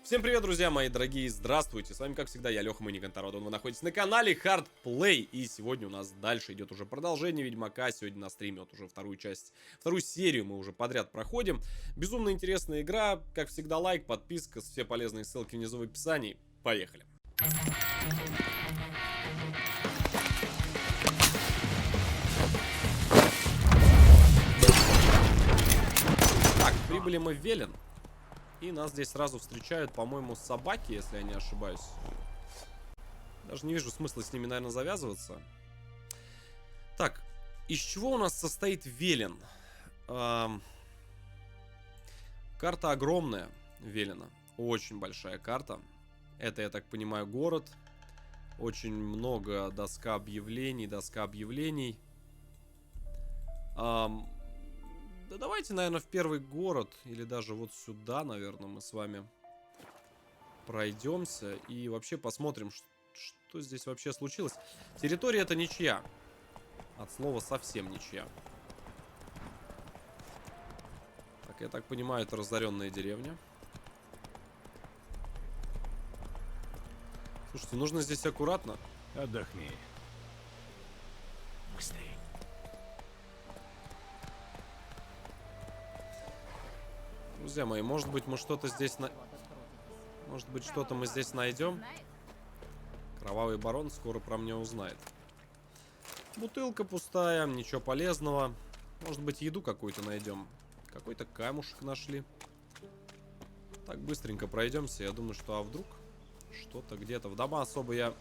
Всем привет, друзья мои дорогие, здравствуйте, с вами как всегда я, Леха Мани-Контородон, вы находитесь на канале Hard Play, и сегодня у нас дальше идет уже продолжение Ведьмака, сегодня на стриме вот уже вторую серию мы уже подряд проходим. Безумно интересная игра, как всегда лайк, подписка, все полезные ссылки внизу в описании, поехали. Так, прибыли мы в Велен. И нас здесь сразу встречают, по-моему, собаки, если я не ошибаюсь. Даже не вижу смысла с ними, наверное, завязываться. Так, из чего у нас состоит Велен? Карта огромная, Велена. Очень большая карта. Это, я так понимаю, город. Очень много доска объявлений. Да давайте, наверное, в первый город, или даже вот сюда, наверное, мы с вами пройдемся и вообще посмотрим, что здесь вообще случилось. Территория это ничья. От слова совсем ничья. Так, я так понимаю, это разоренная деревня. Слушайте, нужно здесь аккуратно. Отдохни. Быстрее. Друзья мои, может быть, мы что-то здесь Может быть, что-то мы здесь найдем. Кровавый барон скоро про меня узнает. Бутылка пустая, ничего полезного. Может быть, еду какую-то найдем. Какой-то камушек нашли. Так, быстренько пройдемся. Я думаю, что вдруг что-то где-то. В дома особо я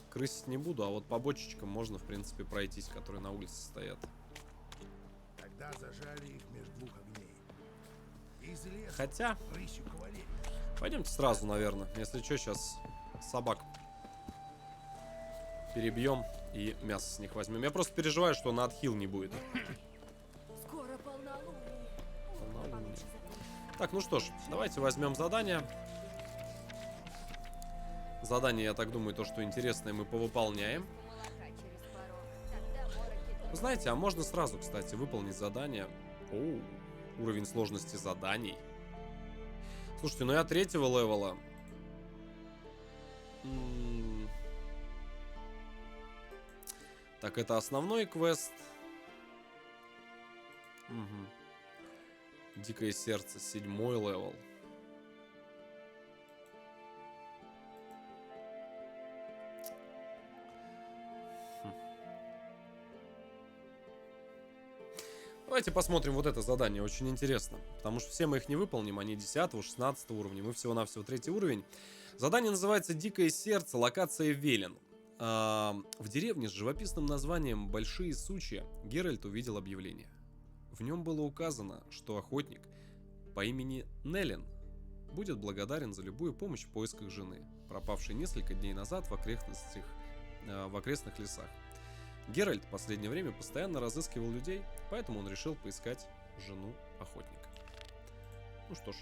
крысить не буду, а вот по бочечкам можно, в принципе, пройтись, которые на улице стоят. Тогда зажали их между двух огней. Хотя, пойдемте сразу, наверное. Если что, сейчас собак перебьем и мясо с них возьмем. Я просто переживаю, что на отхил не будет. Скоро полнолуние. Так, ну что ж, давайте возьмем задание. Задание, я так думаю, то, что интересное, мы повыполняем. Вы знаете, а можно сразу, кстати, выполнить задание. Оу, уровень сложности заданий. Слушайте, ну я 3-го левела. Так, это основной квест. Угу. Дикое сердце, 7-й левел. Давайте посмотрим вот это задание, очень интересно. Потому что все мы их не выполним, они 10-го, 16-го уровня, мы всего-навсего 3-й уровень. Задание называется «Дикое сердце», локация Велен. В деревне с живописным названием «Большие сучья» Геральт увидел объявление. В нем было указано, что охотник по имени Нелен будет благодарен за любую помощь в поисках жены, пропавшей несколько дней назад в окрестных лесах. Геральт в последнее время постоянно разыскивал людей, поэтому он решил поискать жену охотника. Ну что ж,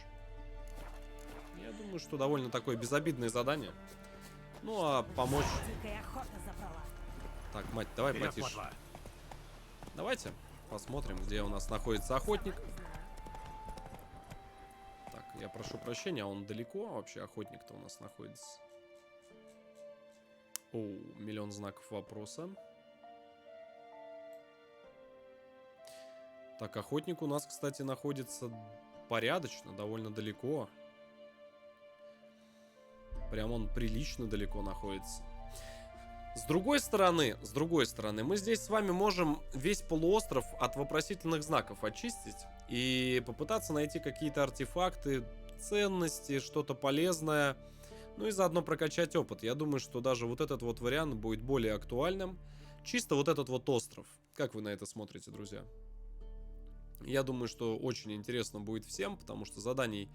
я думаю, что довольно такое безобидное задание. Ну а помочь... Так, мать, давай потише. Давайте посмотрим, где у нас находится охотник. Так, я прошу прощения, а он далеко вообще охотник-то у нас находится? О, миллион знаков вопроса. Так, охотник у нас, кстати, находится порядочно, довольно далеко. Прям он прилично далеко находится. С другой стороны, мы здесь с вами можем весь полуостров от вопросительных знаков очистить и попытаться найти какие-то артефакты, ценности, что-то полезное, ну и заодно прокачать опыт. Я думаю, что даже вот этот вот вариант будет более актуальным. Чисто вот этот вот остров. Как вы на это смотрите, друзья? Я думаю, что очень интересно будет всем, потому что заданий,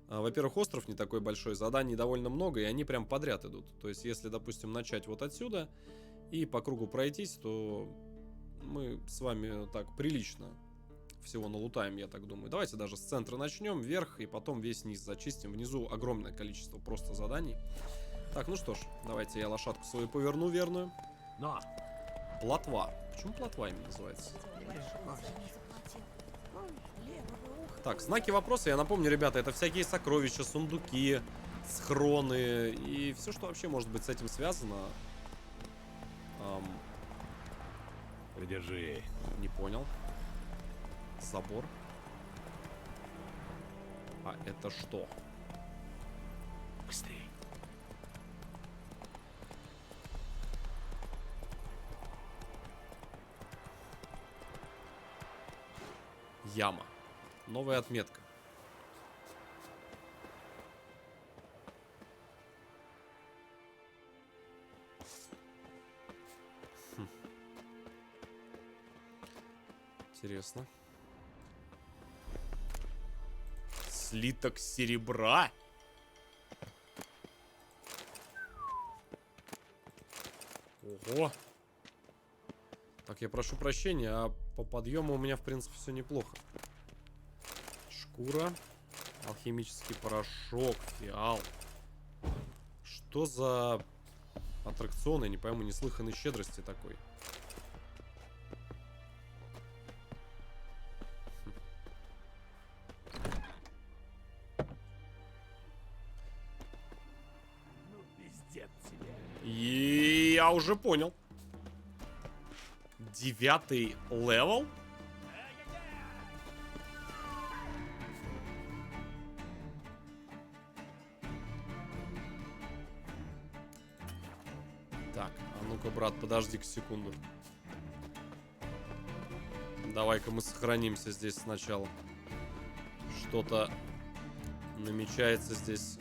во-первых, остров не такой большой, заданий довольно много, и они прям подряд идут. То есть, если, допустим, начать вот отсюда и по кругу пройтись, то мы с вами так прилично всего налутаем, я так думаю. Давайте даже с центра начнем, вверх, и потом весь низ зачистим. Внизу огромное количество просто заданий. Так, ну что ж, давайте я лошадку свою поверну верную. Но. Плотва. Почему плотва именно называется? Так, знаки вопроса, я напомню, ребята, это всякие сокровища, сундуки, схроны и все, что вообще может быть с этим связано. Придержи. Не понял. Забор. А это что? Быстрей. Яма. Новая отметка. Хм. Интересно. Слиток серебра? Ого. Так, я прошу прощения, а по подъему у меня, в принципе, все неплохо. Шкура. Алхимический порошок. Фиал. Что за аттракцион? Я не пойму, неслыханной щедрости такой. Ну, пиздец тебе. И я уже понял. 9-й левел? Так, а ну-ка, брат, подожди-ка секунду. Давай-ка мы сохранимся здесь сначала. Что-то намечается здесь.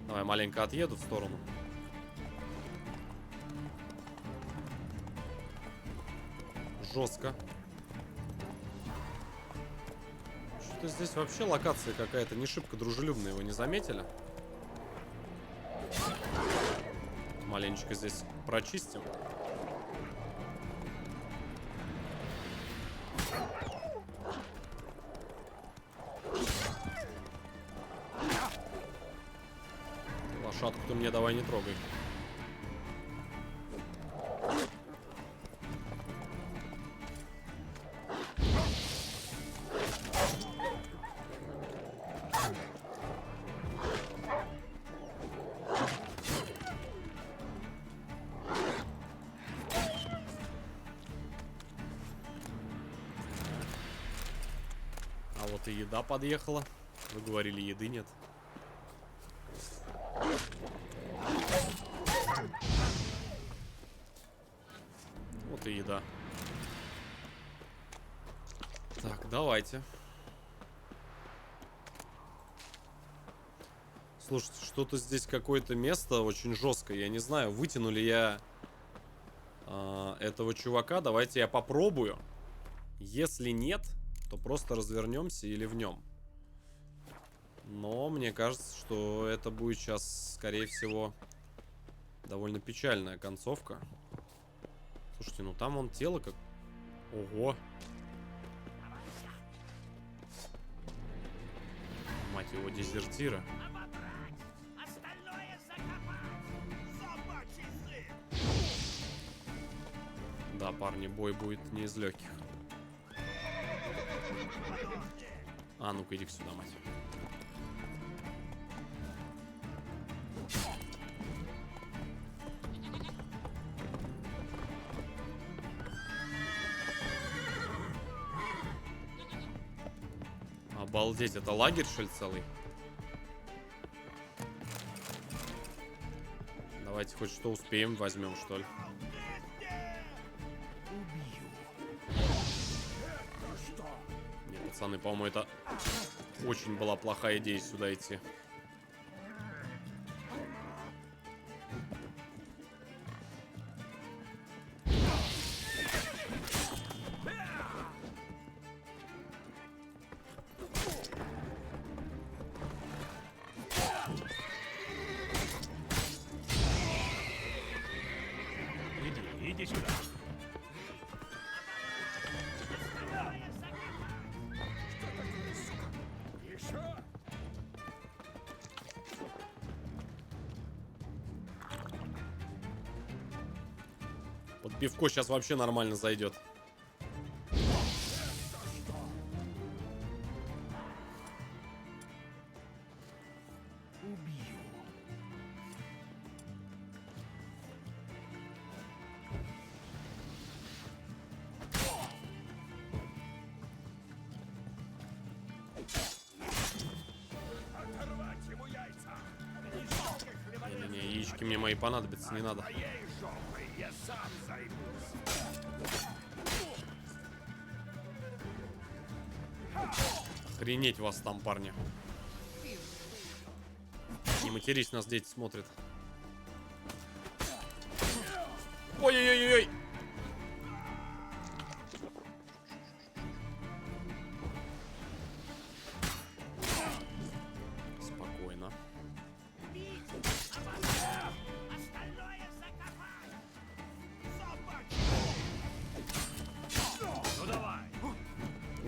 Давай маленько отъеду в сторону. Жестко. Что-то здесь вообще локация какая-то не шибко дружелюбная. Вы не заметили? Маленечко здесь прочистим. Лошадку ты мне давай не трогай. А вот и еда подъехала. Вы говорили, еды нет. Вот и еда. Так, давайте. Слушайте, что-то здесь какое-то место очень жесткое. Я не знаю, вытяну ли я этого чувака. Давайте я попробую. Если нет, то просто развернемся или в нем. Но мне кажется, что это будет сейчас, скорее всего, довольно печальная концовка. Слушайте, ну там он тело как... Ого. Мать его, дезертира. Да, парни, бой будет не из легких. А, ну-ка, иди сюда, мать. Обалдеть, это лагерь, что ли, целый? Давайте хоть что успеем, возьмем, что ли. Не, пацаны, по-моему, это очень была плохая идея сюда идти. Иди сюда. Еще? Вот пивко сейчас вообще нормально зайдет. Убью. Оторвать ему яйца! Не-не-не, яички мне мои понадобятся, не надо. Твоей жопой я сам займусь! Охренеть вас там, парни. Не матерись, нас дети смотрят. Ой-ой-ой-ой! Спокойно. Ну давай.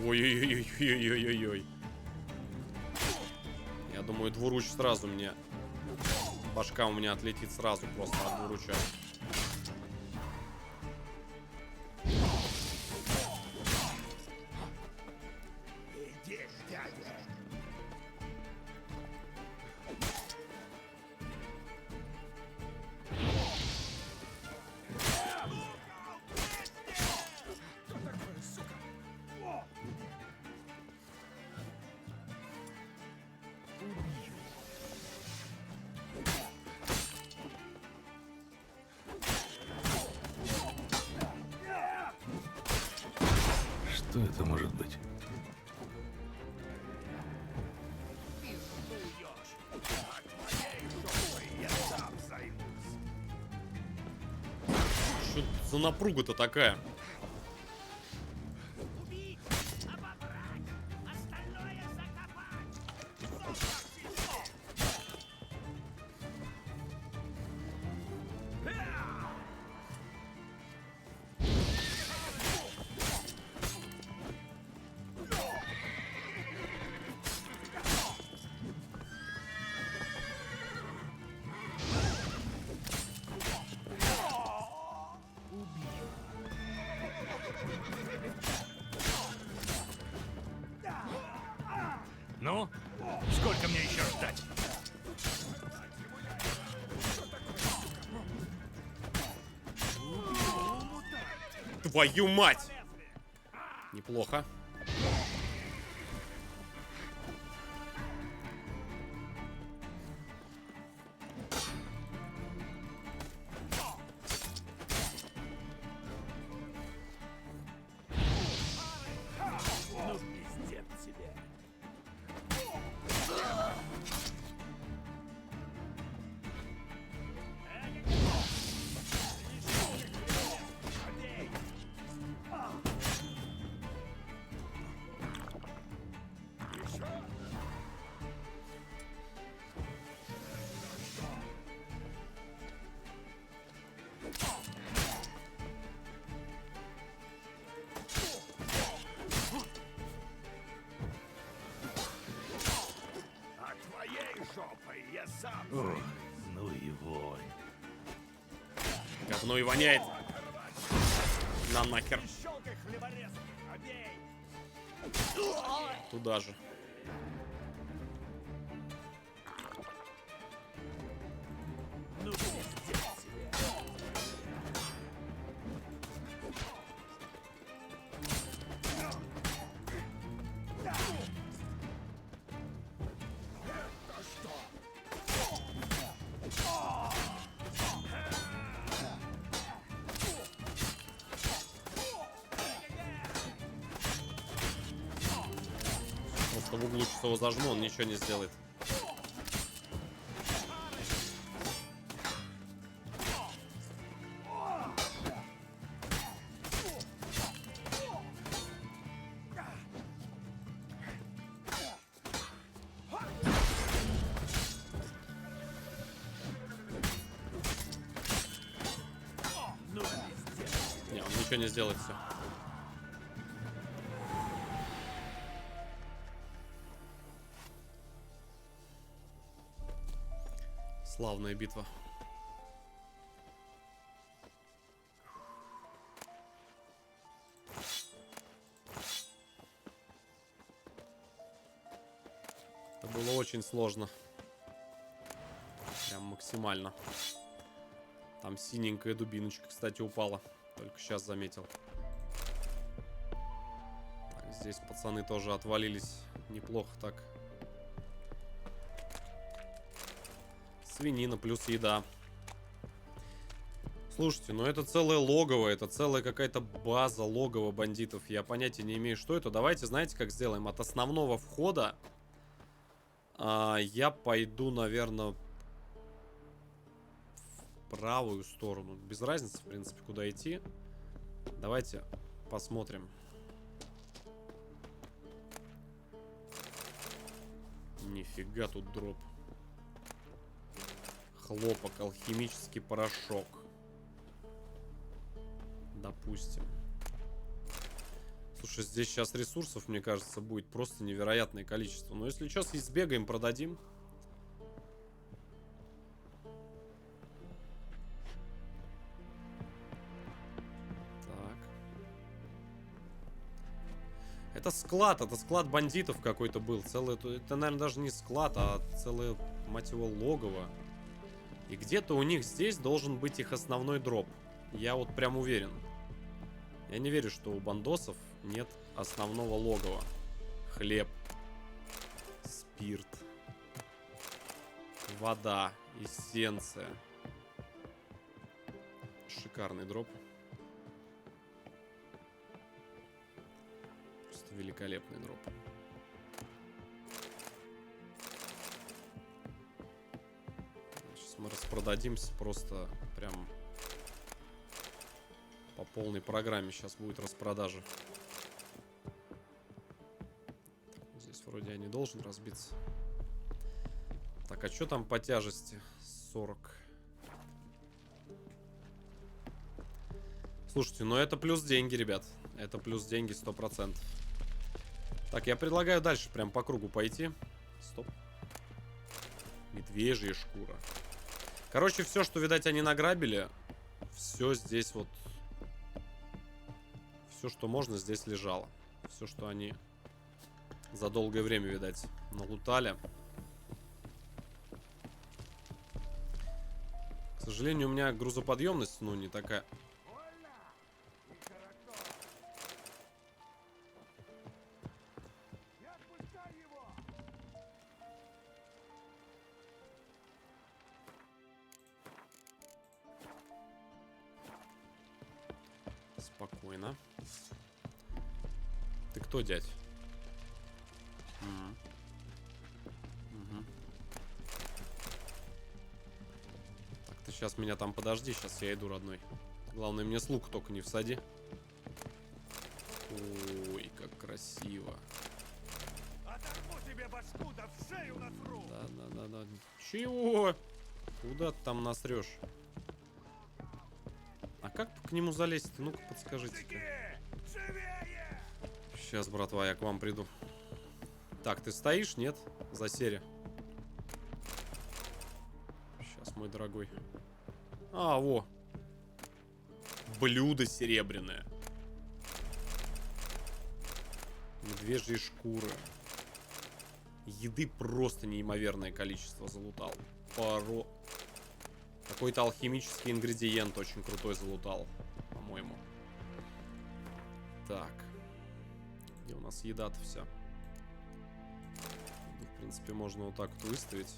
Ой-ой-ой-ой-ой-ой-ой. Я думаю, двуруч сразу мне... Башка у меня отлетит сразу просто от двуруча. Иди, дядя! Что это может быть? Я сам займусь! Что за напруга-то такая? Ну, сколько мне еще ждать? Твою мать! Неплохо. Ну, пиздец тебе. А твоей жопой я сам Ох, займусь! ну и вонь. Говно и воняет. На нахер. Щелкай, хлеборез! Обей! Туда же. Ну, пиздец тебе. Просто в углу сейчас его зажму, он ничего не сделает. Ну, пиздец. Не, он ничего не сделает, все. Славная битва. Это было очень сложно. Прям максимально. Там синенькая дубиночка, кстати, упала. Только сейчас заметил. Так, здесь пацаны тоже отвалились. Неплохо так. Свинина плюс еда. Слушайте, ну это целое логово, это целая какая-то база логова бандитов. Я понятия не имею, что это. Давайте, знаете, как сделаем? От основного входа я пойду, наверное, в правую сторону. Без разницы, в принципе, куда идти. Давайте посмотрим. Нифига тут дроп. Хлопок, алхимический порошок. Допустим. Слушай, здесь сейчас ресурсов, мне кажется, будет просто невероятное количество. Но если что, сбегаем, продадим. Так. Это склад бандитов какой-то был. Это, наверное, даже не склад, а целое, мать его, логово. И где-то у них здесь должен быть их основной дроп. Я вот прям уверен. Я не верю, что у бандосов нет основного логова. Хлеб. Спирт. Вода. Эссенция. Шикарный дроп. Просто великолепный дроп. Сейчас мы распродадимся просто прям... По полной программе сейчас будет распродажа. Здесь вроде я не должен разбиться. Так, а что там по тяжести? 40. Слушайте, ну это плюс деньги, ребят. Это плюс деньги 100%. Так, я предлагаю дальше прям по кругу пойти. Стоп. Медвежья шкура. Короче, все, что, видать, они награбили, все здесь вот... Все, что можно, здесь лежало. Все, что они за долгое время, видать, налутали. К сожалению, у меня грузоподъемность, ну, не такая. Спокойно. Ты кто, дядь? Угу. Так, ты сейчас меня там подожди, сейчас я иду, родной. Главное, мне с лука только не всади. Ой, как красиво. Оторву тебе башку, да в шею насру! Да. Чего? Куда ты там насрешь? А как к нему залезть? Ну-ка, подскажите-ка. Сейчас, братва, я к вам приду. Так, ты стоишь? Нет? За серия. Сейчас, мой дорогой. А, во. Блюдо серебряное. Медвежьи шкуры. Еды просто неимоверное количество залутал. Какой-то алхимический ингредиент очень крутой залутал, по-моему. Так. Где у нас еда-то вся? В принципе, можно вот так вот выставить.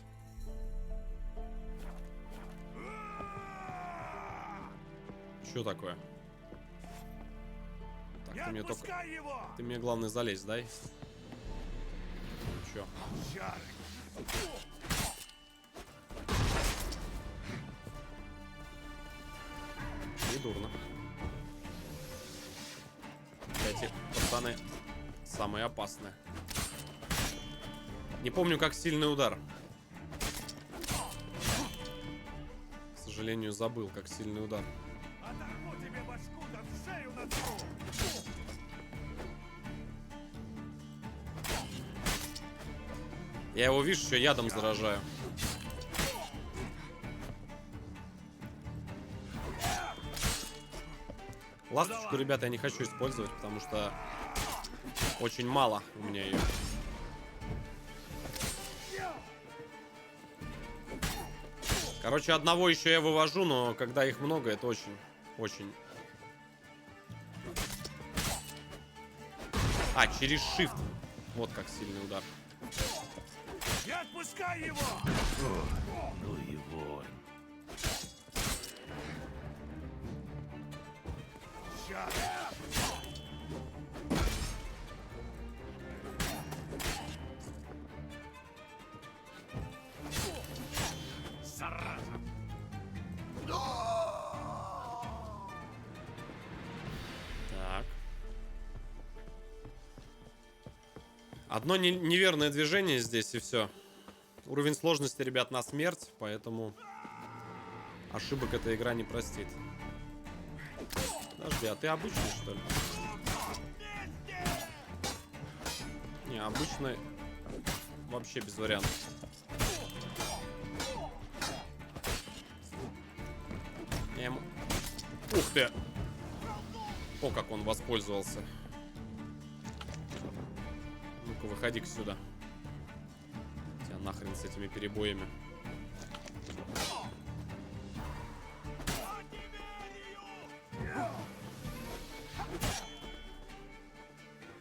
Что такое? Так, ты мне только... Ты мне, главное, залезь, дай. Чё? Не дурно. Эти пацаны самые опасные. Не помню, как сильный удар. К сожалению, забыл, как сильный удар. Я его, видишь, еще ядом заражаю. Ласточку, ребята, я не хочу использовать, потому что очень мало у меня ее. Короче, одного еще я вывожу, но когда их много, это очень, очень... А, через shift. Вот как сильный удар. Не отпускай его! Ну его. Сейчас! Зараза! Так. Одно неверное движение здесь, и все. Уровень сложности, ребят, на смерть, поэтому ошибок эта игра не простит. Подожди, а ты обычный, что ли? Не, обычный вообще без вариантов. Я ему... Ух ты! О, как он воспользовался. Ну-ка, выходи-ка сюда. Тебя нахрен с этими перебоями.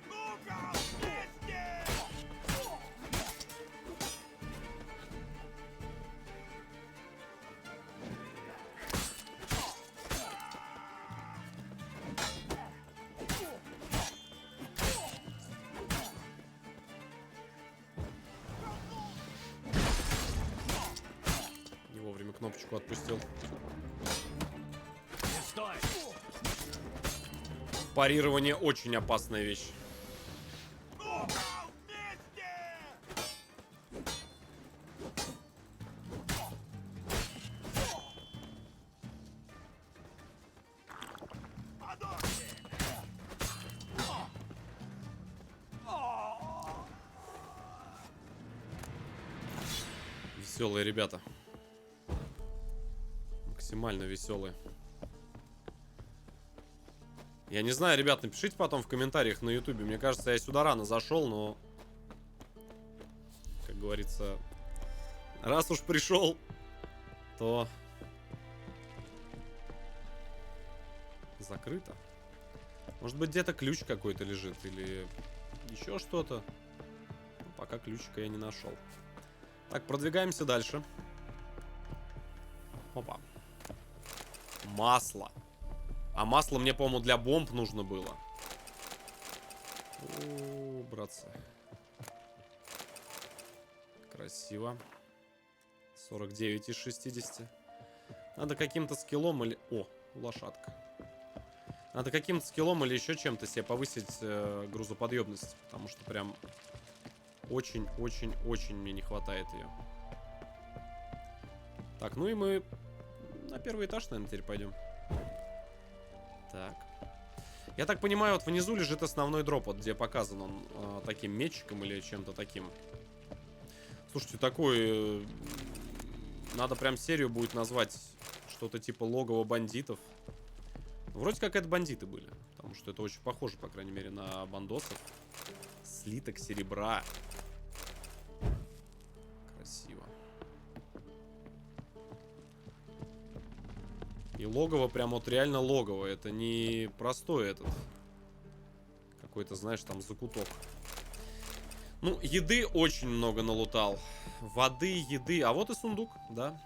Ну-ка, вместе! Не вовремя кнопочку отпустил. Не стой! Парирование очень опасная вещь. Ну-ка, вместе! Подохни! Веселые ребята. Максимально веселые. Я не знаю, ребят, напишите потом в комментариях на ютубе. Мне кажется, я сюда рано зашел, но... Как говорится... Раз уж пришел, то... Закрыто. Может быть, где-то ключ какой-то лежит или еще что-то. Но пока ключика я не нашел. Так, продвигаемся дальше. Опа. Масло. А масло мне, по-моему, для бомб нужно было. О, братцы. Красиво. 49 из 60. Надо каким-то скиллом или... О, лошадка. Надо каким-то скиллом или еще чем-то себе повысить грузоподъемность. Потому что прям очень-очень-очень мне не хватает ее. Так, ну и мы на первый этаж, наверное, теперь пойдем. Так. Я так понимаю, вот внизу лежит основной дроп, вот где показан он таким мечиком или чем-то таким. Слушайте, такой... надо прям серию будет назвать что-то типа логово бандитов. Вроде как это бандиты были. Потому что это очень похоже, по крайней мере, на бандосов. Слиток серебра. Красиво. И логово прям вот реально логово. Это не простой этот. Какой-то, знаешь, там закуток. Ну, еды очень много налутал. Воды, еды. А вот и сундук, да.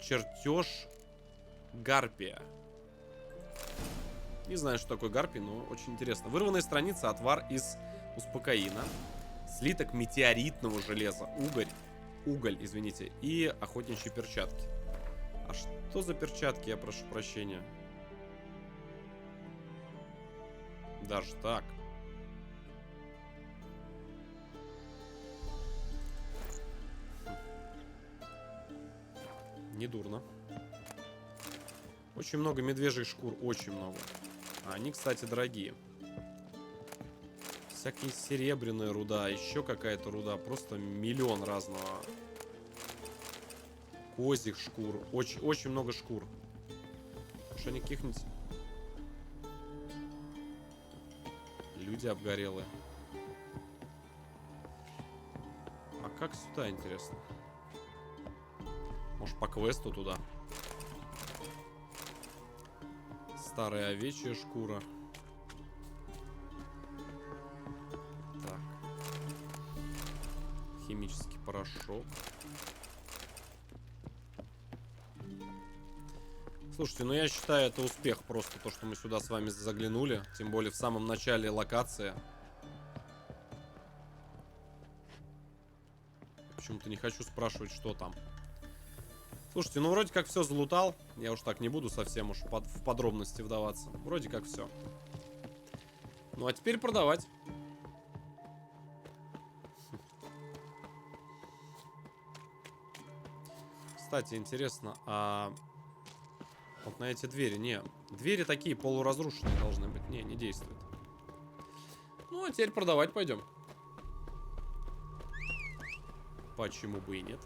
Чертеж гарпия. Не знаю, что такое гарпий, но очень интересно. Вырванная страница, отвар из успокоина. Слиток метеоритного железа. Уголь, извините. И охотничьи перчатки. А что за перчатки, я прошу прощения? Даже так. Недурно. Очень много медвежьих шкур, очень много. А они, кстати, дорогие. Всякие серебряная руда, еще какая-то руда. Просто миллион разного. Козьих шкур. Очень много шкур. Что они каких-нибудь... Люди обгорелые. А как сюда, интересно? Может, по квесту туда. Старая овечья шкура. Так. Химический порошок. Слушайте, ну я считаю, это успех просто, то, что мы сюда с вами заглянули. Тем более в самом начале локации. Почему-то не хочу спрашивать, что там. Слушайте, ну вроде как все залутал. Я уж так не буду совсем уж в подробности вдаваться. Вроде как все. Ну а теперь продавать. Кстати, интересно, а вот на эти двери, не, двери такие полуразрушенные должны быть. Не действуют. Ну, а теперь продавать пойдем. Почему бы и нет?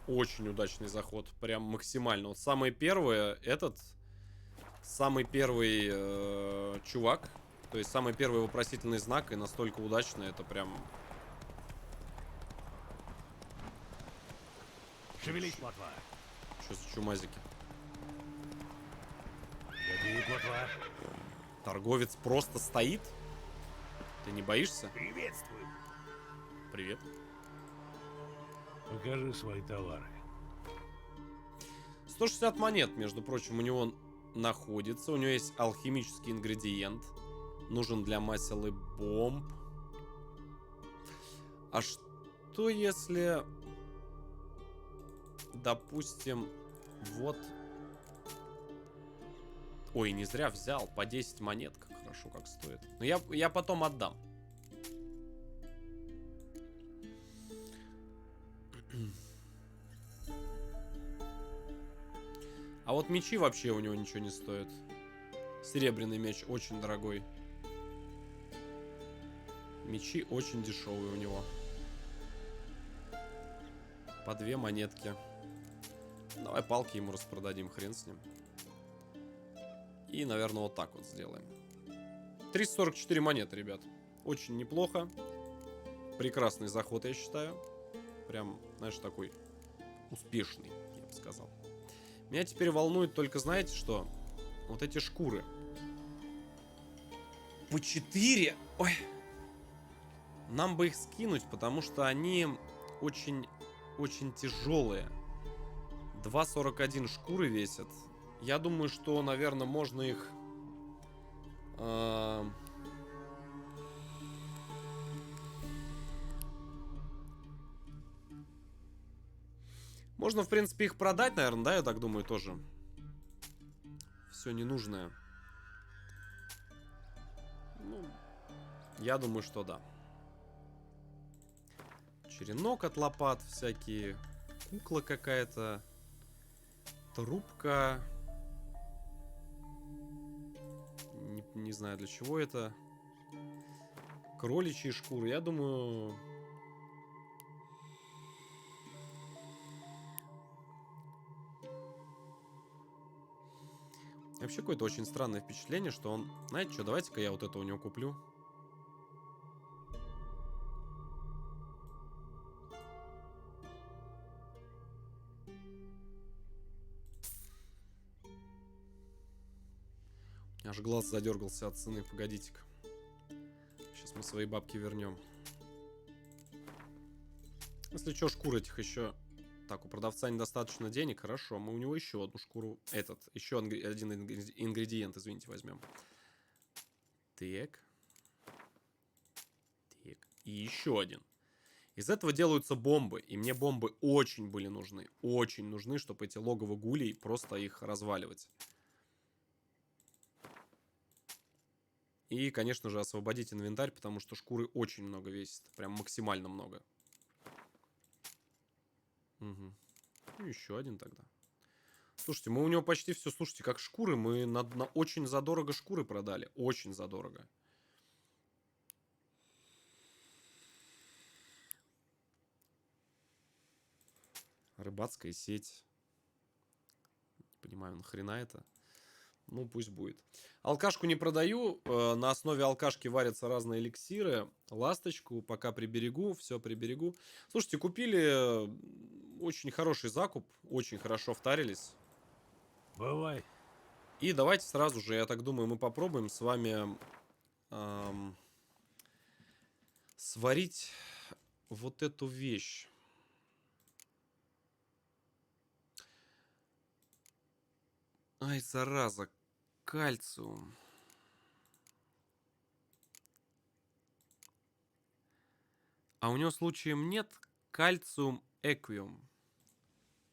Очень удачный заход. Прям максимально. Вот самый первый, самый первый чувак. То есть самый первый вопросительный знак. И настолько удачный, это прям... Шевелись, плотва. Что за чумазики? Годи, плотва. Торговец просто стоит? Ты не боишься? Приветствую. Привет. Покажи свои товары. 160 монет, между прочим, у него находится. У него есть алхимический ингредиент. Нужен для масел и бомб. А что если... Допустим, вот... Ой, не зря взял. По 10 монет, как хорошо, как стоит. Но я потом отдам. А вот мечи вообще у него ничего не стоят. Серебряный меч очень дорогой. Мечи очень дешевые у него. По 2 монетки. Давай палки ему распродадим, хрен с ним. И, наверное, вот так вот сделаем. 344 монеты, ребят. Очень неплохо. Прекрасный заход, я считаю. Прям, знаешь, такой успешный, я бы сказал. Меня теперь волнует только, знаете что? Вот эти шкуры. По 4. Ой. Нам бы их скинуть, потому что они очень тяжелые. 2,41 шкуры весят. Я думаю, что, наверное, можно их... Можно, в принципе, их продать, наверное, да, я так думаю, тоже. Все ненужное. Ну, я думаю, что да. Черенок от лопат всякие. Кукла какая-то. Трубка. Не знаю, для чего это. Кроличьи шкуры. Я думаю... Вообще какое-то очень странное впечатление, что он... Знаете что, давайте-ка я вот это у него куплю. Аж глаз задергался от цены. Погодите-ка. Сейчас мы свои бабки вернем. Если что, шкур этих еще... Так, у продавца недостаточно денег. Хорошо, мы у него еще одну шкуру... еще один ингредиент, извините, возьмем. Так. Так. И еще один. Из этого делаются бомбы. И мне бомбы очень были нужны. Очень нужны, чтобы эти логово гулей просто их разваливать. И, конечно же, освободить инвентарь, потому что шкуры очень много весят. Прям максимально много. Угу. Ну, еще один тогда. Слушайте, мы у него почти все, слушайте, как шкуры. Мы на очень задорого шкуры продали. Очень задорого. Рыбацкая сеть. Не понимаю, нахрена это. Ну, пусть будет. Алкашку не продаю. На основе алкашки варятся разные эликсиры. Ласточку пока приберегу. Все приберегу. Слушайте, купили очень хороший закуп. Очень хорошо втарились. Бывай. И давайте сразу же, я так думаю, мы попробуем с вами сварить вот эту вещь. Ай, зараза. Кальциум. А у него случаем нет кальциум эквиум.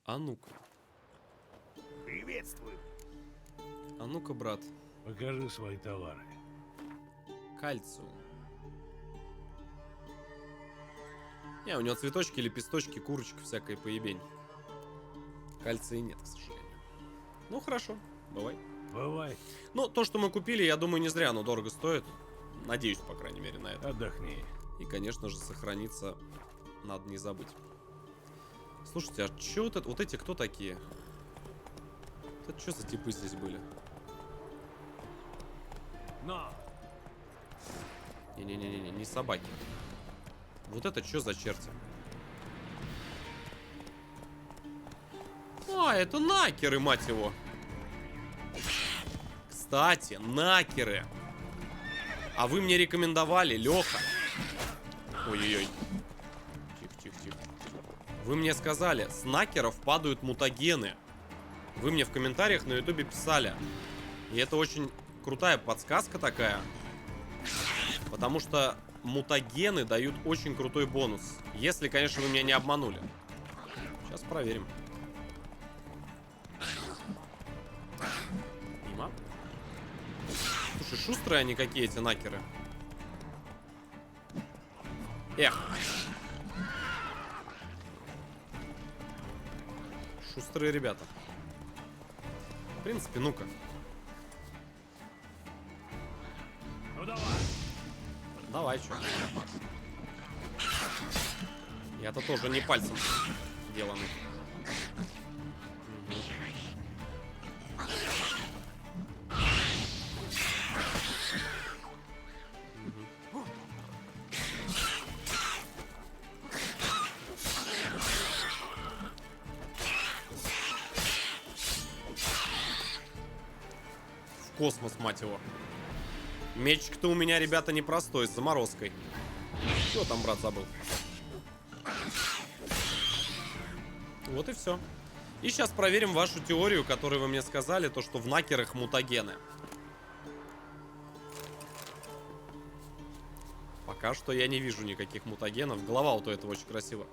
А ну-ка. Приветствую. А ну-ка, брат. Покажи свои товары. Кальциум. Не, у него цветочки, лепесточки, курочка, всякая поебень. Кальция нет, к сожалению. Ну, хорошо, бывай. Бывай. Ну, то, что мы купили, я думаю, не зря оно дорого стоит. Надеюсь, по крайней мере, на это. Отдохни. И, конечно же, сохраниться надо не забыть. Слушайте, а чё вот это? Вот эти кто такие? Это что за типы здесь были? Но! Не-не-не-не, не собаки. Вот это что за черти? А, это накеры, мать его. Кстати, накеры. А вы мне рекомендовали, Леха. Ой-ой-ой. Тихо-тихо-тихо. Вы мне сказали, с накеров падают мутагены. Вы мне в комментариях на ютубе писали. И это очень крутая подсказка такая. Потому что мутагены дают очень крутой бонус. Если, конечно, вы меня не обманули. Сейчас проверим. Мимо. Слушай, шустрые они какие, эти накеры. Эх. Шустрые ребята. В принципе, ну-ка. Ну давай. Давай, чё. Я-то тоже не пальцем деланный. В космос, мать его. Мечик-то у меня, ребята, непростой, с заморозкой. Что там, брат, забыл? Вот и все. И сейчас проверим вашу теорию, которую вы мне сказали, то, что в накерах мутагены. Пока что я не вижу никаких мутагенов. Голова у этого очень красиво.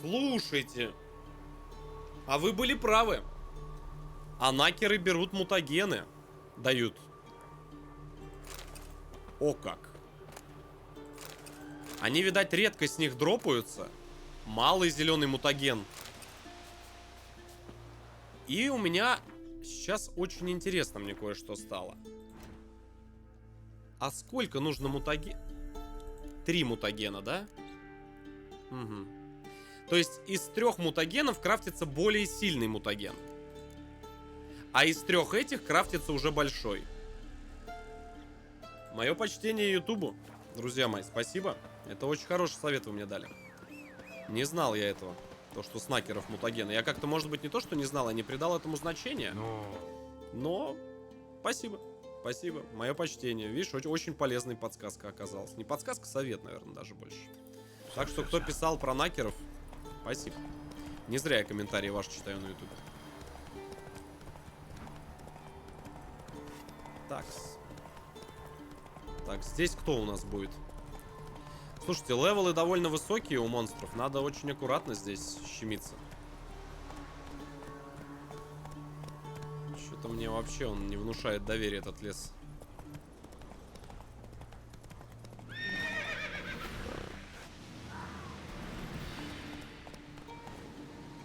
Слушайте. А вы были правы. А накеры берут мутагены. Дают. О как. Они, видать, редко с них дропаются. Малый зеленый мутаген. И у меня сейчас очень интересно мне кое-что стало. А сколько нужно мутаген? 3 мутагена, да? Угу. То есть из 3 мутагенов крафтится более сильный мутаген. А из 3 этих крафтится уже большой. Мое почтение Ютубу. Друзья мои, спасибо. Это очень хороший совет вы мне дали. Не знал я этого. То, что снакеров мутагены. Я как-то, может быть, не то, что не знал, а не придал этому значения. Но спасибо. Спасибо. Мое почтение. Видишь, очень полезная подсказка оказалась. Не подсказка, совет, наверное, даже больше. Так что, кто писал про накеров, спасибо. Не зря я комментарии ваши читаю на ютубе. Такс. Так, здесь кто у нас будет? Слушайте, левелы довольно высокие у монстров. Надо очень аккуратно здесь щемиться. Что-то мне вообще он не внушает доверия, этот лес.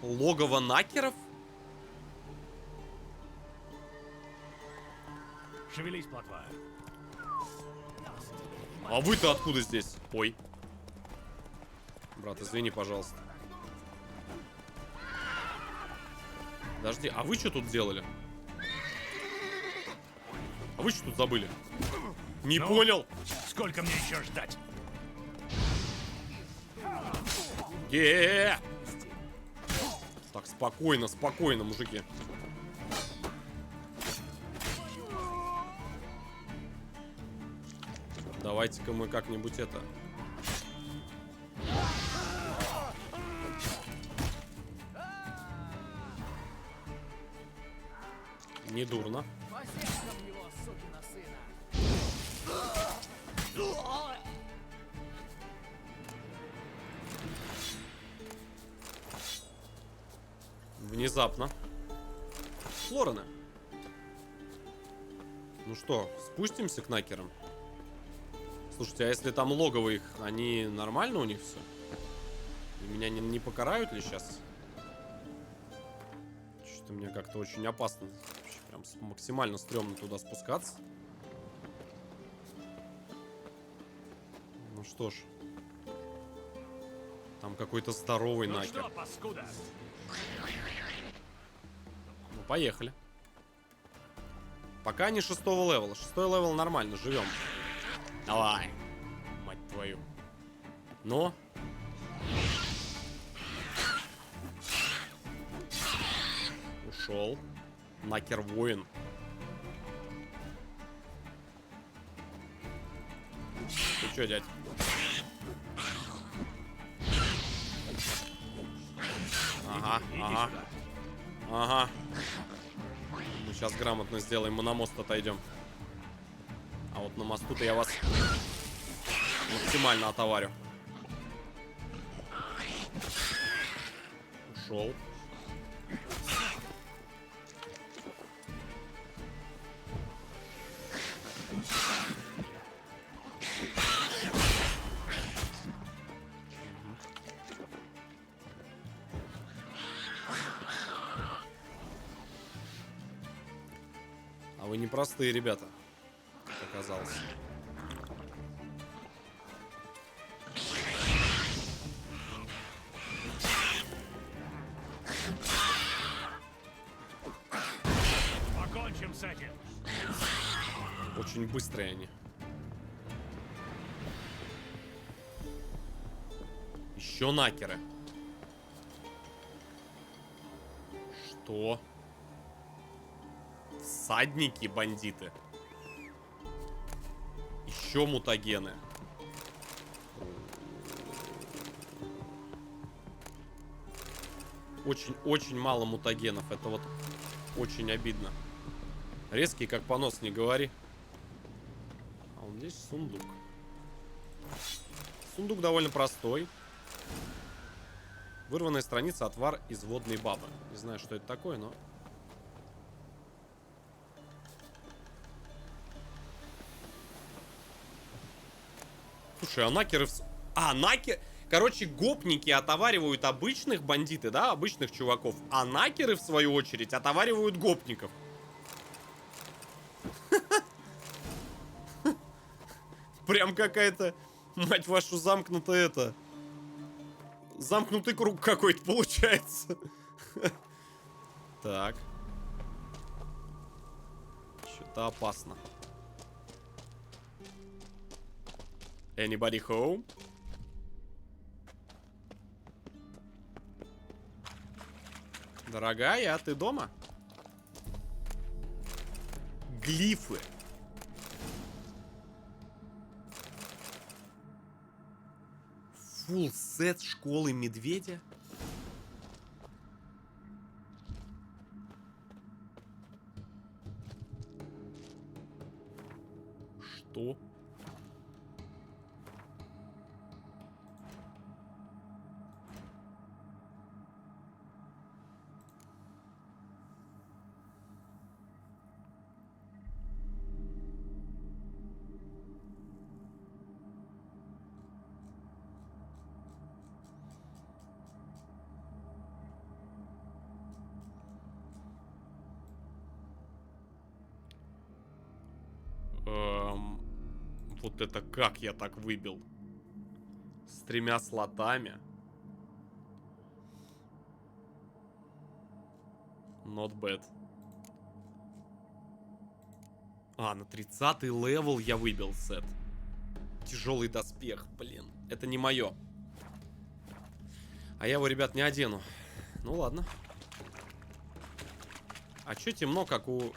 Логово накеров? Шевелись, плотва. А вы-то откуда здесь? Ой. Брат, извини, пожалуйста. Подожди, а вы что тут делали? А вы что тут забыли? Не Ну? понял. Сколько мне еще ждать? Так, спокойно, спокойно, мужики. Давайте-ка мы как-нибудь это... Недурно. Внезапно. Флорена. Ну что, спустимся к накерам? Слушайте, а если там логово их, они нормально у них все? И меня не покарают ли сейчас? Что-то мне как-то очень опасно. Вообще прям максимально стрёмно туда спускаться. Ну что ж. Там какой-то здоровый Ну накер. что, паскуда? Ну, поехали. Пока не 6-го левела. 6-й левел нормально, живем. Давай. Мать твою. Но. Ушел. Накер воин. Ты чё, дядь? Ага, Иди ага, сюда. ага. Мы сейчас грамотно сделаем, мы на мост отойдем. А вот на мосту-то я вас максимально отоварю. Ушел. А вы непростые ребята, как оказалось. Покончим с этим. Очень быстрые они. Еще накеры. Что? Всадники, бандиты. Еще мутагены. Очень мало мутагенов. Это вот очень обидно. Резкий, как понос, не говори. А вот здесь сундук. Сундук довольно простой. Вырванная страница, отвар из водной бабы. Не знаю, что это такое, но... Слушай, а накеры... А, накеры... Короче, гопники отоваривают обычных бандиты, да, обычных чуваков. А накеры, в свою очередь, отоваривают гопников. Прям какая-то, мать вашу, замкнутая это... Замкнутый круг какой-то получается. Так. Что-то опасно. Anybody home? Дорогая, а ты дома? Глифы. Фулл сет школы медведя? Что? Вот это как я так выбил? С 3 слотами. Not bad. А, на 30-й левел я выбил сет. Тяжелый доспех, блин. Это не мое. А я его, ребят, не одену. Ну ладно. А чё темно, как у...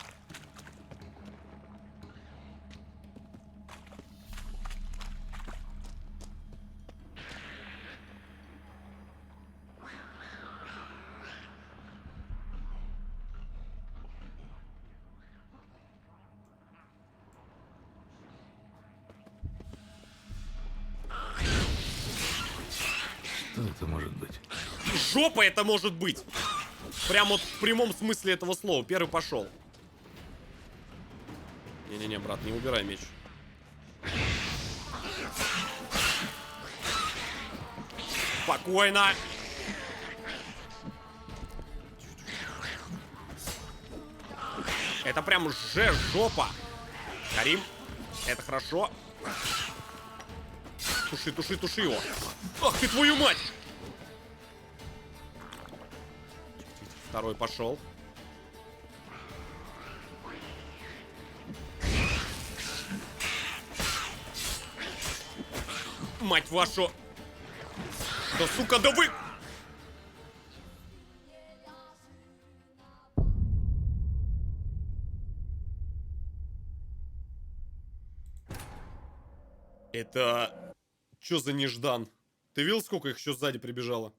Что это может быть? Жопа это может быть! Прям вот в прямом смысле этого слова. Первый пошел. Не-не-не, брат, не убирай меч. Спокойно. Это прям жопа. Карим, это хорошо. Туши, туши, туши его. Ах ты, твою мать! Второй пошел. Мать вашу! Да сука, да вы! Это... Чё за неждан? Ты видел, сколько их еще сзади прибежало?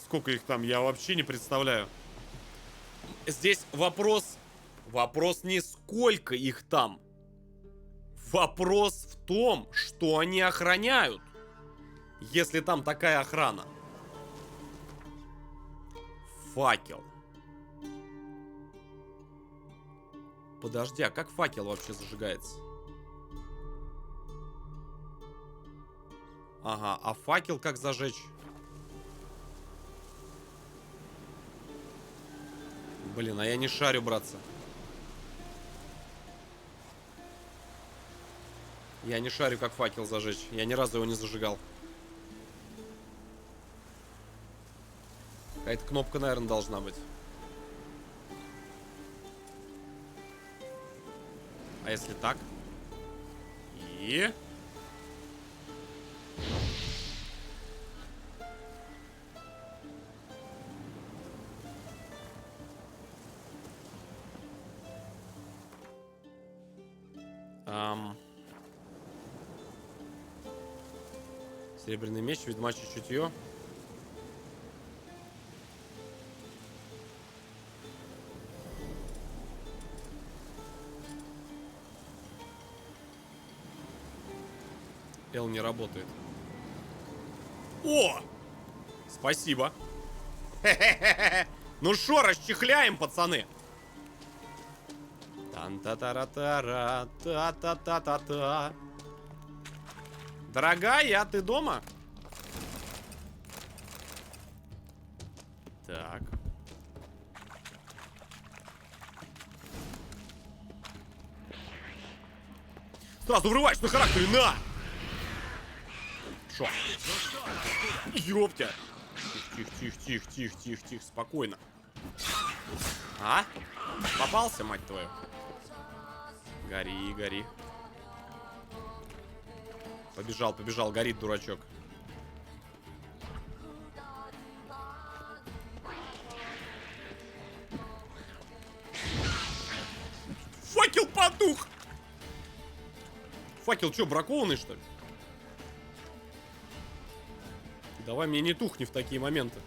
Сколько их там, я вообще не представляю. Здесь вопрос... Вопрос не сколько их там. Вопрос в том, что они охраняют. Если там такая охрана. Факел. Подожди, а как факел вообще зажигается? Ага, а факел как зажечь? Блин, а я не шарю, братцы. Я не шарю, как факел зажечь. Я ни разу его не зажигал. Какая-то кнопка, наверное, должна быть. А если так? И... Серебряный меч, ведьмачье чутье. Эл не работает. О! Спасибо. Ну шо, расчехляем, пацаны. Тан-та-та-ра-та-ра, та-та-та-та-та. Дорогая, ты дома? Так. Сразу врываешь на характере, на! Шо? Ёптя! Тихо, спокойно. А? Попался, мать твою? Гори, гори. Побежал, побежал, горит, дурачок. Факел потух! Факел что, бракованный, что ли? Давай мне не тухни в такие моменты.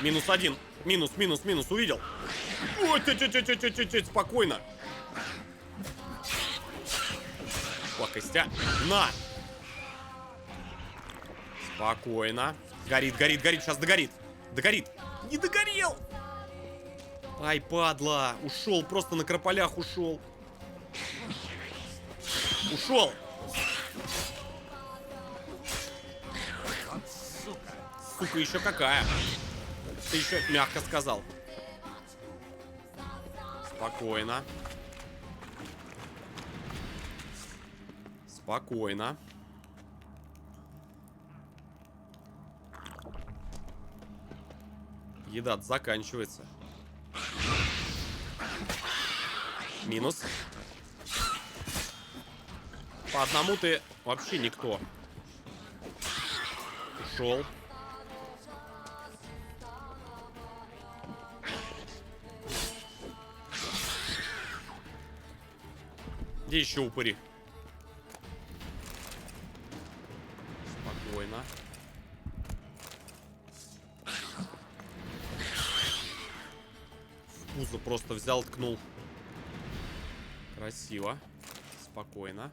Минус один. Минус, увидел? Ой, спокойно. Пакостя. На! Спокойно. Горит, сейчас догорит. Догорит. Не догорел! Ай, падла. Ушел, просто на крополях ушел. Ушел. Сука, еще какая. Ты еще мягко сказал. Спокойно. Еда заканчивается. Минус. По одному ты вообще никто. Ушел. Где еще упыри? Спокойно. В пузо просто взял, ткнул. Красиво. Спокойно.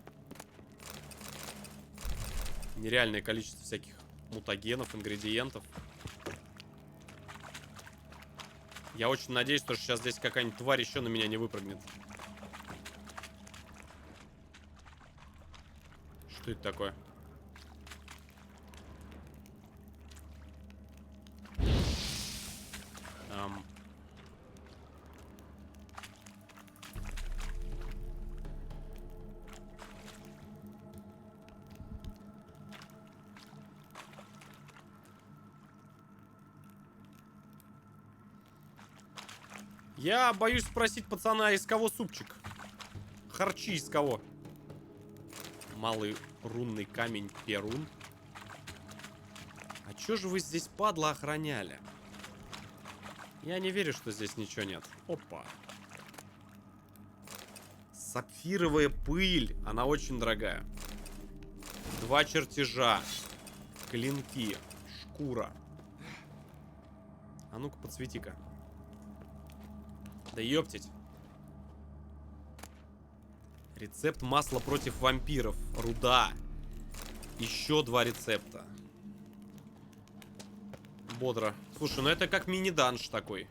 Нереальное количество всяких мутагенов, ингредиентов. Я очень надеюсь, что сейчас здесь какая-нибудь тварь еще на меня не выпрыгнет. Что это такое? Я боюсь спросить пацана, из кого супчик? Харчи из кого? Малый рунный камень Перун. А чё же вы здесь, падла, охраняли? Я не верю, что здесь ничего нет. Опа. Сапфировая пыль. Она очень дорогая. 2 чертежа. Клинки. Шкура. А ну-ка, подсвети-ка. Да ёптить. Рецепт масла против вампиров. Руда. Еще 2 рецепта. Бодро. Слушай, ну это как мини-данж такой.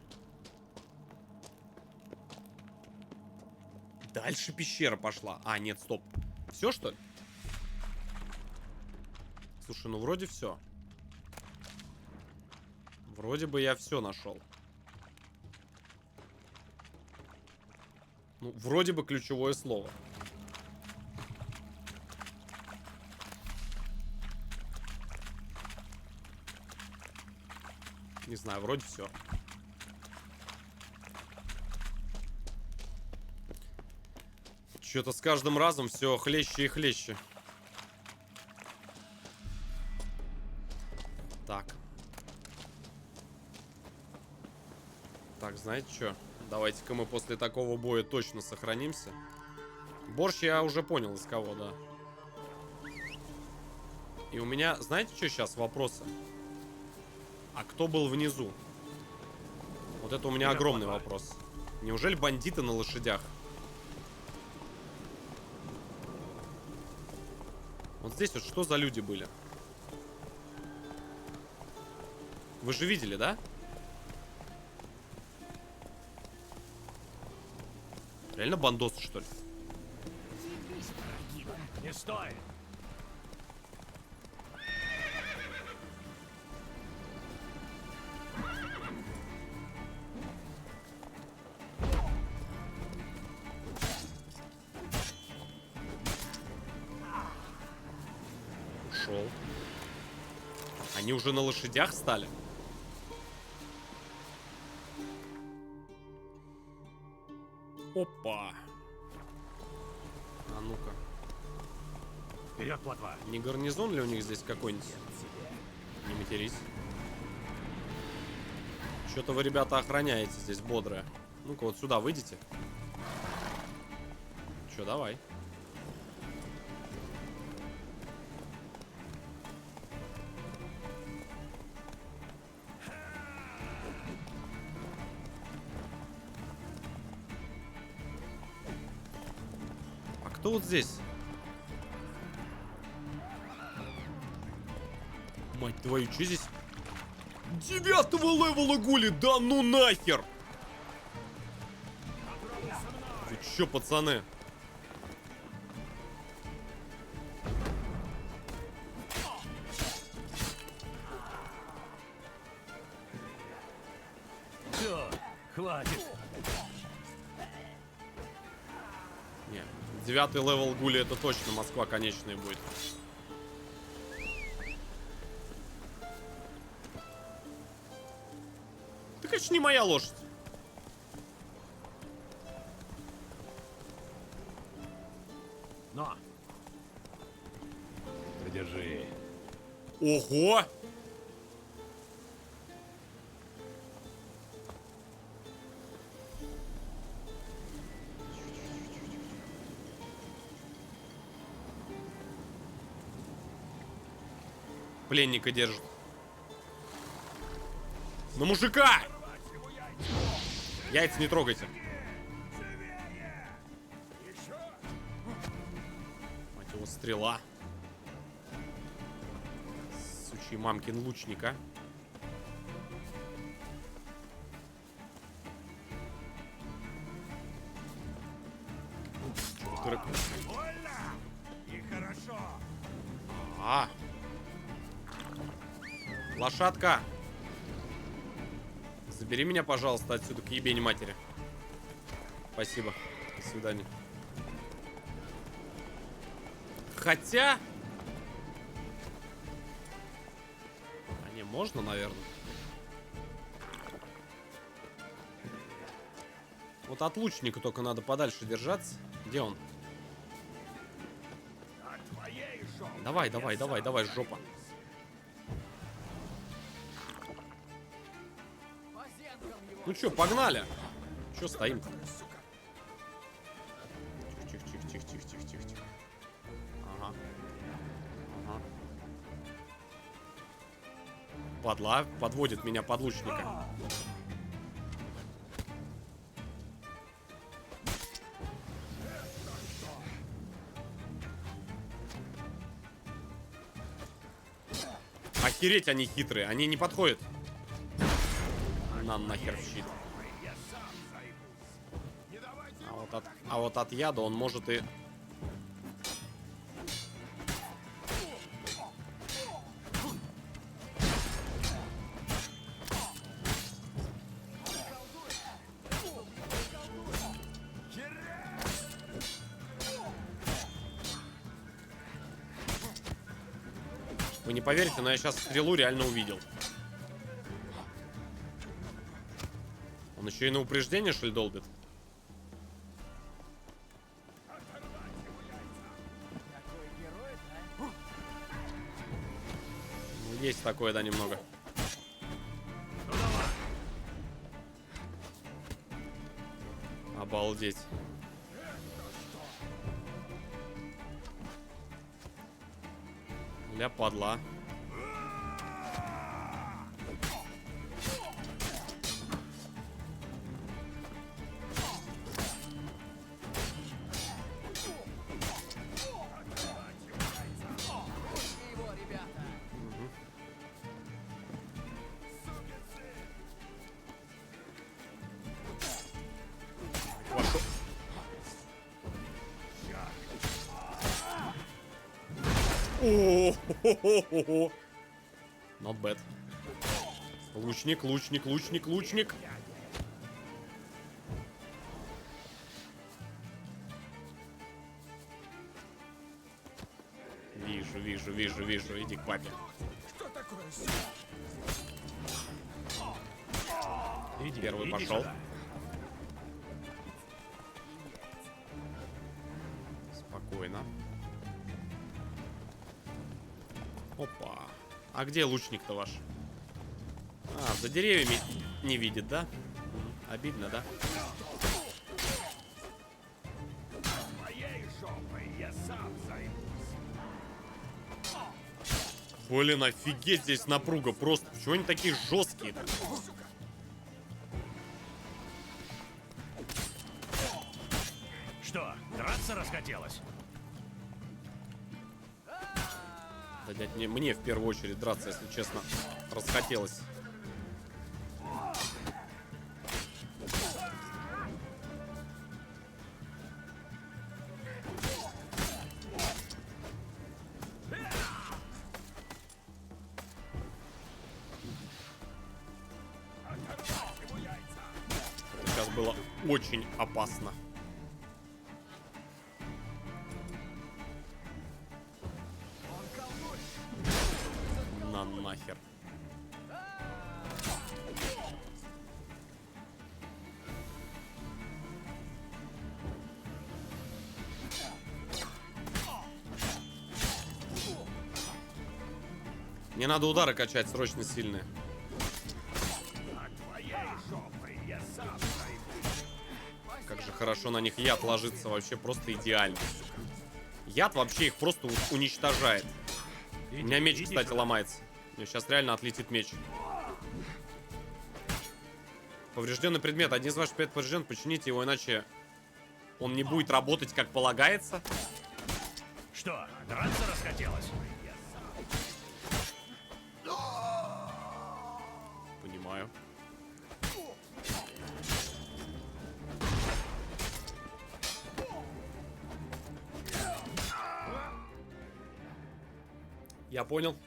Дальше пещера пошла. А, нет, стоп. Все, что ли? Слушай, ну вроде все. Вроде бы я все нашел. Ну, вроде бы ключевое слово. Не знаю, вроде все. Что-то с каждым разом все хлеще и хлеще. Так. Так, знаете что? Давайте-ка мы после такого боя точно сохранимся. Борщ я уже понял, из кого, да. И у меня, знаете, что сейчас вопросы? А кто был внизу? Вот это у меня огромный вопрос. Неужели бандиты на лошадях? Вот здесь вот что за люди были? Вы же видели, да? Реально бандосы, что ли? Не стоит. Ушел. Они уже на лошадях стали? Опа. А ну-ка. Вперед, плотва. Не гарнизон ли у них здесь какой-нибудь? Не матерись. Что-то вы, ребята, охраняете здесь бодрое. Ну-ка, вот сюда выйдите. Че, давай. А кто вот здесь? Мать твою, что здесь? 9-го левела гули, да ну нахер! Вы чё, пацаны? Все, хватит. Не, 9 левел гули, это точно Москва конечная будет. Ты, конечно, не моя лошадь. Но. Подержи. Ого! Пленника держит. На мужика! Яйца не трогайте. Мать его, стрела. Сучий мамкин лучника. Больно? И хорошо. А. Лошадка. Забери меня, пожалуйста, отсюда к ебени матери. Спасибо. До свидания. Хотя... А не, можно, наверное. Вот от лучника только надо подальше держаться. Где он? А твоей жопы Давай, я давай, сам давай, давай, жопа. По зенкам его. Ну чё, погнали. Чё стоим-то? Тихо, тихо, тихо, тихо, тихо, тихо, тихо. Ага. Ага. Падла подводит меня под лучника. Охереть, они хитрые, они не подходят. Нам нахер в щит. я сам займусь. Не давайте А вот от яда он может и... Вы не поверите, но я сейчас стрелу реально увидел. Он еще и на упреждение, что ли, долбит? Такой герой, да? Ну, есть такое, да, немного. Обалдеть. Ля падла. Его, ребята. Вашу... О-хо-хо-хо-хо. Not bad. Лучник, лучник, лучник, лучник. Вижу, вижу, вижу, вижу. Иди к папе. Что такое? Иди, Первый иди пошел. сюда. Спокойно. Опа. А где лучник-то ваш? А, за деревьями не видит, да? Обидно, да? Моей жопой я сам займусь. Блин, офигеть, здесь напруга просто. Почему они такие жесткие-то? Что, драться расхотелось? Да, дядь, мне в первую очередь драться, если честно, расхотелось. Сейчас было очень опасно. Мне надо удары качать срочно сильные. Как же хорошо на них яд ложится. Вообще просто идеально. Яд вообще их просто уничтожает. У меня меч, кстати, ломается. Мне сейчас реально отлетит меч. Поврежденный предмет. Один из ваших предметов поврежден. Почините его, иначе он не будет работать как полагается. Что, драться расхотелось? Понимаю. Я понял.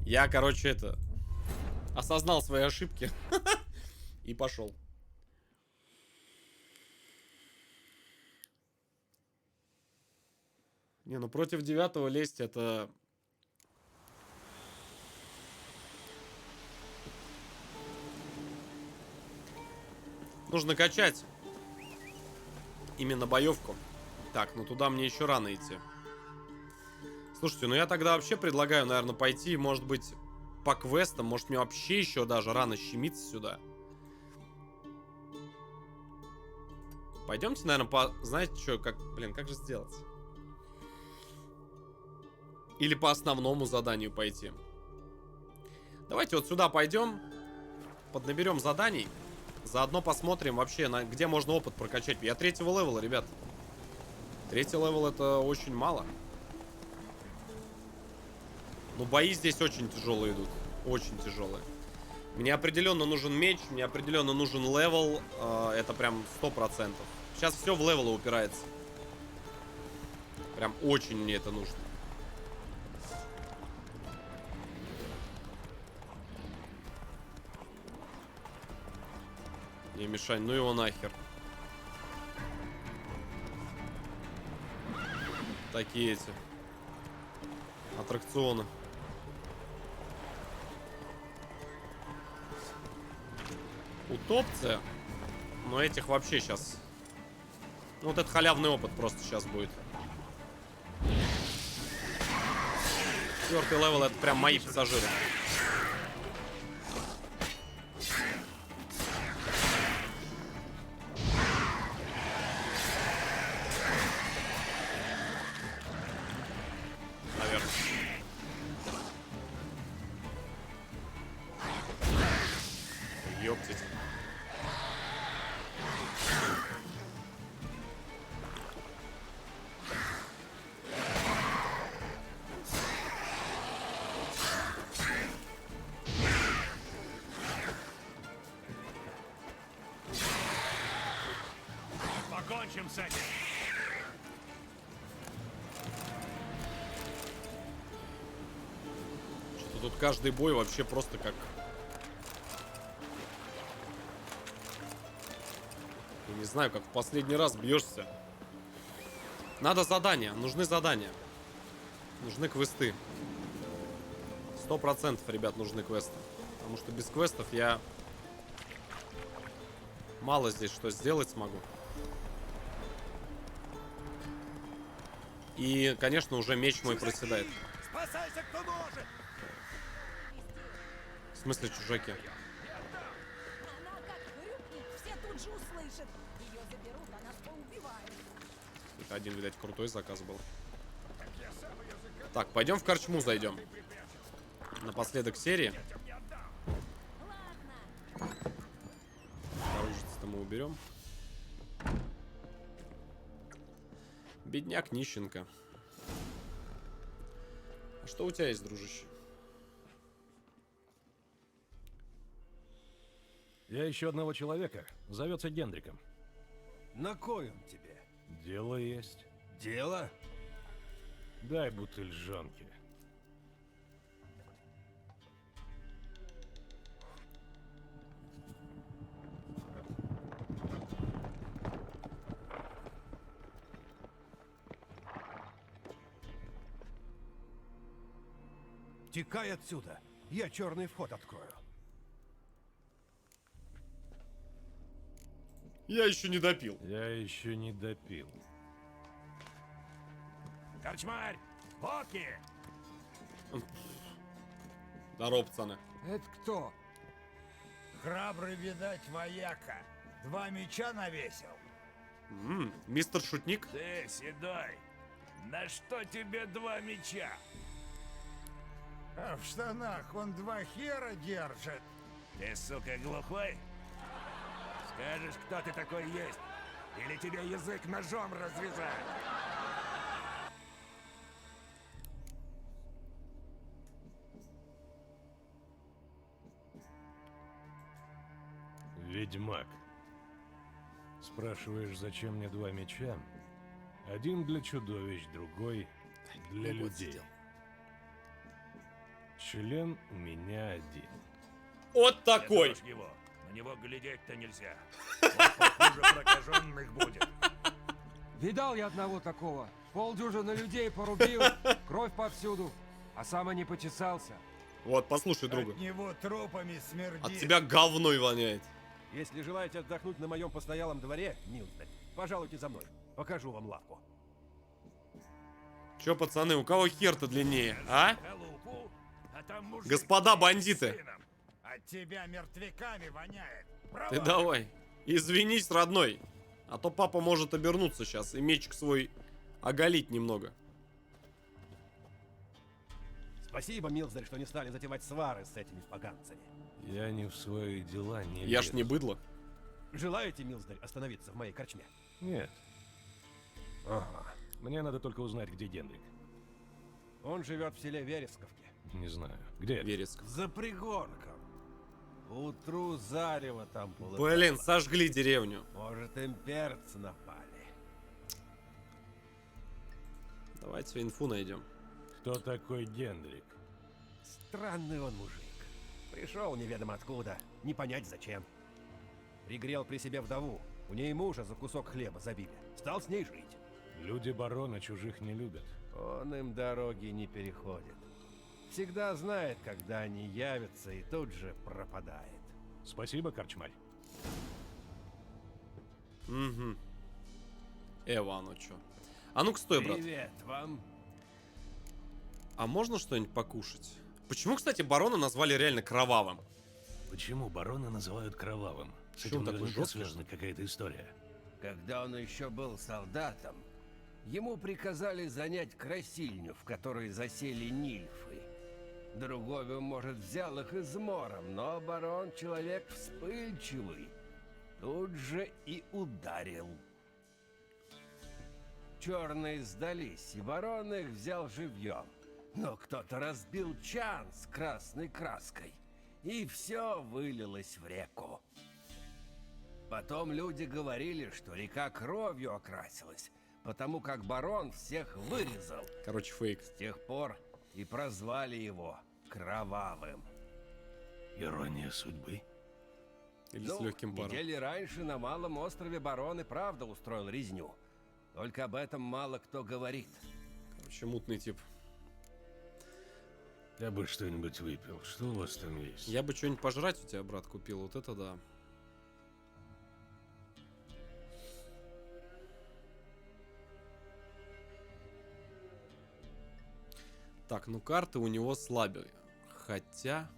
Я, короче, осознал свои ошибки и пошел. Не, ну против 9-го лезть это... Нужно качать именно боевку. Так, ну туда мне еще рано идти. Слушайте, ну я тогда вообще предлагаю, наверное, пойти, может быть, по квестам. Может, мне вообще еще даже рано щемиться сюда. Пойдемте, наверное, по... Знаете, что, как... Блин, как же сделать? Или по основному заданию пойти. Давайте вот сюда пойдем. Поднаберем заданий. Заодно посмотрим вообще, где можно опыт прокачать. Я 3-го левела, ребят. 3-й левел это очень мало. Ну, бои здесь очень тяжелые идут. Очень тяжелые. Мне определенно нужен меч. Мне определенно нужен левел. Это прям 100%. Сейчас все в левелы упирается. Прям очень мне это нужно. Не мешай, ну его нахер. Такие эти аттракционы. Утопцы. Но этих вообще сейчас... Ну вот это халявный опыт просто сейчас будет. 4-й левел это прям мои пассажиры. Ёптить. Покончим с этим. Что-то тут каждый бой вообще просто как... Я не знаю, как в последний раз бьешься. Надо задания, нужны задания. Нужны квесты. 100%, ребят, нужны квесты. Потому что без квестов я мало здесь что сделать смогу. И, конечно, уже меч мой проседает. Спасайся, кто может! В смысле, чужаки? Она как хрюкнет, все тут же услышат. Ее заберут, а нас поубивают. Это один, видать, крутой заказ был. Так, пойдем в корчму зайдем. Напоследок серии. Оружие-то мы уберем. Бедняк нищенка. А что у тебя есть, дружище? Я ищу одного человека. Зовется Гендриком. На кой он тебе? Дело есть. Дело? Дай бутыль жонки. Текай отсюда. Я черный вход открою. Я еще не допил. Я еще не допил. Корчмарь! Боки! Здорово, пацаны. Это кто? Храбрый, видать, вояка. 2 меча навесил. Мистер Шутник. Ты, седой, на что тебе 2 меча? А в штанах он 2 хера держит. Ты, сука, глухой? Скажешь, кто ты такой есть? Или тебе язык ножом развязать? Ведьмак. Спрашиваешь, зачем мне 2 меча? Один для чудовищ, другой для Ну вот людей. сидел. Член у меня один. Вот Не такой. трожь его. На него глядеть-то нельзя. Он похуже прокаженных будет. Видал я одного такого. Полдюжины людей порубил, кровь повсюду, а сам и не почесался. Вот, послушай друга. От него трупами смердит. От тебя говной воняет. Если желаете отдохнуть на моем постоялом дворе, Милсберг, пожалуйте за мной. Покажу вам лавку. Чё, пацаны, у кого хер-то длиннее, а? Халупу, а там мужик Господа с бандиты. сыном. От тебя мертвяками воняет. Ты Проваливай. давай. Извинись, родной. А то папа может обернуться сейчас и мечик свой оголить немного. Спасибо, Милсберг, что не стали затевать свары с этими поганцами. Я не в свои дела не Я ж лезу. не быдло. Желаете, Милсберг, остановиться в моей корчме? Нет, Ага. мне надо только узнать, где Генрик. Он живет в селе Вересковке. Не знаю. Где? Вереск. За пригорком. Утру зарево там полыхало. Блин, сожгли деревню. Может, им перцы напали. Давайте инфу найдем. Кто такой Генрик? Странный он мужик. Пришел неведомо откуда, не понять зачем. Пригрел при себе вдову. У ней мужа за кусок хлеба забили. Стал с ней жить. Люди барона чужих не любят. Он им дороги не переходит. Всегда знает, когда они явятся, и тут же пропадает. Спасибо, корчмарь. Угу. Эва, ну чё? А ну-ка стой, брат. Привет вам. А можно что-нибудь покушать? Почему, кстати, барона назвали реально кровавым? Почему барона называют кровавым? С Почему этим такой наверняка жесткий? связана какая-то история. Когда он еще был солдатом, ему приказали занять красильню, в которой засели нильфы. Другой бы, может, взял их измором, но барон человек вспыльчивый. Тут же и ударил. Черные сдались, и барон их взял живьем. Но кто-то разбил чан с красной краской, и все вылилось в реку. Потом люди говорили, что река кровью окрасилась, потому как барон всех вырезал. Короче, фейк. С тех пор и прозвали его Кровавым. Ирония судьбы. Или с легким паром. недели раньше на Малом острове барон и правда устроил резню. Только об этом мало кто говорит. Короче, мутный тип. Я бы что-нибудь выпил. Что у вас там есть? Я бы что-нибудь пожрать у тебя, брат, купил. Вот это да. Так, ну карты у него слабые. Хотя...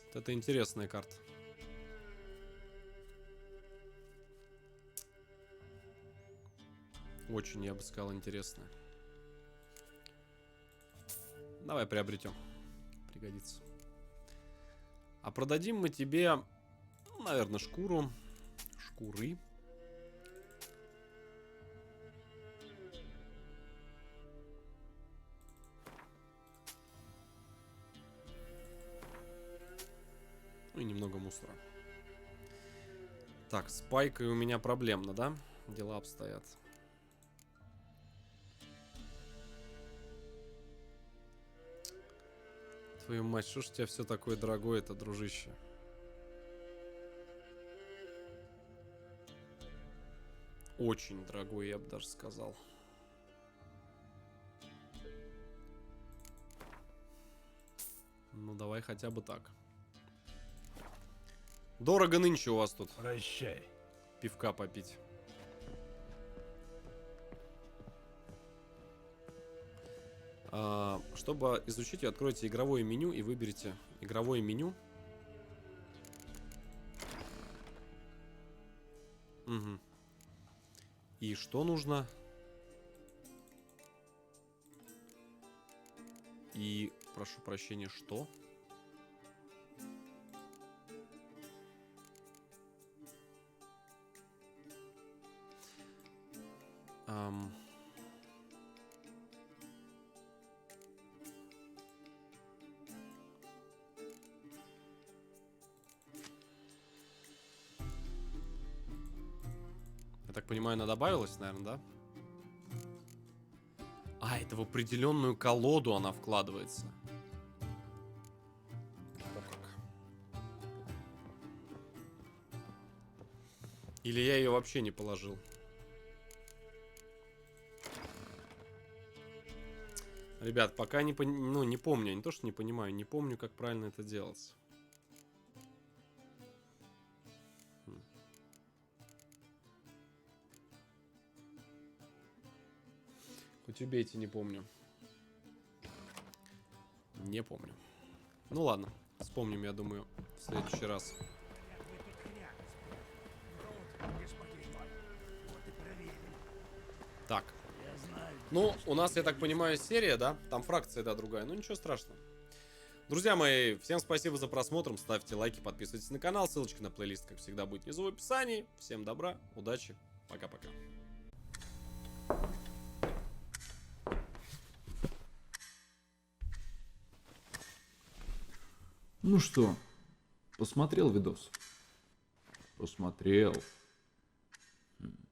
Вот это интересная карта. Очень, я бы сказал, интересная. Давай приобретем. Пригодится. А продадим мы тебе, ну, наверное, шкуру. Шкуры. Ну и немного мусора. Так, с пайкой у меня проблемно, да? Дела обстоят. Твою мать, что ж у тебя все такое дорогое-то, дружище? Очень дорогой, я бы даже сказал. Ну, давай хотя бы так. Дорого нынче у вас тут Прощай. пивка попить. Чтобы изучить, откройте игровое меню и выберите игровое меню. Угу. И что нужно? И, прошу прощения, что? Я так понимаю, она добавилась, наверное, да? А, это в определенную колоду она вкладывается. О, как. Или я ее вообще не положил? Ребят, пока не помню. Не то, что не понимаю, не помню, как правильно это делать. Хоть убейте, не помню. Не помню. Ну ладно, вспомним, я думаю, в следующий раз. Так. Ну, у нас, я так понимаю, серия, да? Там фракция, да, другая. Ну, ничего страшного. Друзья мои, всем спасибо за просмотр. Ставьте лайки, подписывайтесь на канал. Ссылочка на плейлист, как всегда, будет внизу в описании. Всем добра, удачи, пока-пока. Ну что, посмотрел видос? Посмотрел.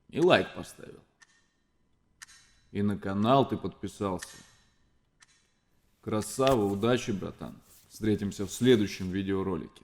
И лайк поставил. И на канал ты подписался. Красава, удачи, братан. Встретимся в следующем видеоролике.